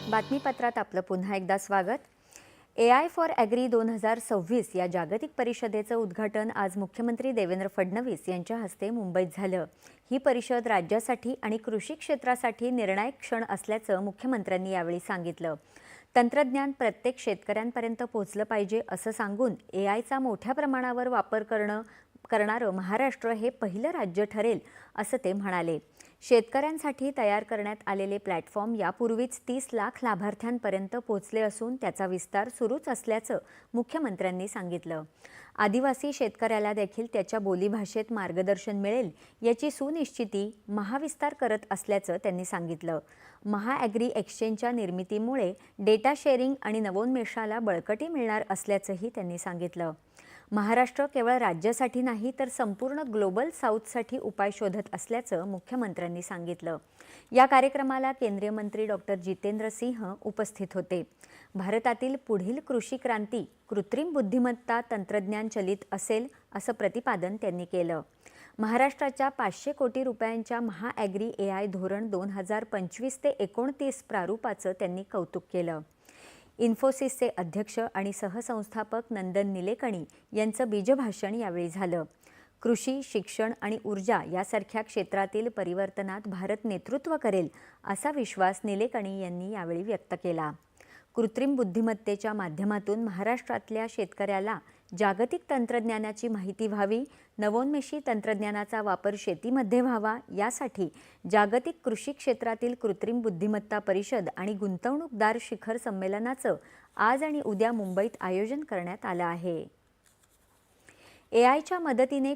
बातमीपत्रात आपलं पुन्हा एकदा स्वागत। AI फॉर ॲग्री 2026 या जागतिक परिषदेचं उद्घाटन आज मुख्यमंत्री देवेंद्र फडणवीस यांच्या हस्ते मुंबईत झालं। ही परिषद राज्यासाठी आणि कृषी क्षेत्रासाठी निर्णायक क्षण असल्याचं मुख्यमंत्र्यांनी यावेळी सांगितलं। तंत्रज्ञान प्रत्येक शेतकऱ्यांपर्यंत पोहोचलं पाहिजे असं सांगून AIचा मोठ्या प्रमाणावर वापर करणारं महाराष्ट्र हे पहिलं राज्य ठरेल असं ते म्हणाले। शेतकऱ्यांसाठी तयार करण्यात आलेले प्लॅटफॉर्म यापूर्वीच 30 लाख लाभार्थ्यांपर्यंत पोहोचले असून त्याचा विस्तार सुरूच असल्याचं मुख्यमंत्र्यांनी सांगितलं। आदिवासी शेतकऱ्याला देखील त्याच्या बोलीभाषेत मार्गदर्शन मिळेल याची सुनिश्चिती महाविस्तार करत असल्याचं त्यांनी सांगितलं। महाॲग्री एक्सचेंजच्या निर्मितीमुळे डेटा शेअरिंग आणि नवोन्मेषाला बळकटी मिळणार असल्याचंही त्यांनी सांगितलं। महाराष्ट्र केवळ राज्यासाठी नाही तर संपूर्ण ग्लोबल साऊथसाठी उपाय शोधत असल्याचं मुख्यमंत्र्यांनी सांगितलं। या कार्यक्रमाला केंद्रीय मंत्री डॉक्टर जितेंद्र सिंह उपस्थित होते। भारतातील पुढील कृषी क्रांती कृत्रिम बुद्धिमत्ता तंत्रज्ञान चलित असेल असं प्रतिपादन त्यांनी केलं। महाराष्ट्राच्या 500 कोटी रुपयांच्या महाॲग्री AI धोरण 2025 ते 29 प्रारूपाचं त्यांनी कौतुक केलं। इन्फोसिसचे अध्यक्ष आणि सहसंस्थापक नंदन निलेकणी यांचं बीजभाषण यावेळी झालं। कृषी, शिक्षण आणि ऊर्जा यासारख्या क्षेत्रातील परिवर्तनात भारत नेतृत्व करेल असा विश्वास निलेकणी यांनी यावेळी व्यक्त केला। कृत्रिम बुद्धिमत्तेच्या माध्यमातून महाराष्ट्रातल्या शेतकऱ्याला जागतिक तंत्रज्ञानाची माहिती व्हावी, नवोन्मेषी तंत्रज्ञानाचा वापर शेतीमध्ये व्हावा यासाठी जागतिक कृषी क्षेत्रातील कृत्रिम बुद्धिमत्ता परिषद आणि गुंतवणूकदार शिखर संमेलनाचं आज आणि उद्या मुंबईत आयोजन करण्यात आलं आहे। AIच्या मदतीने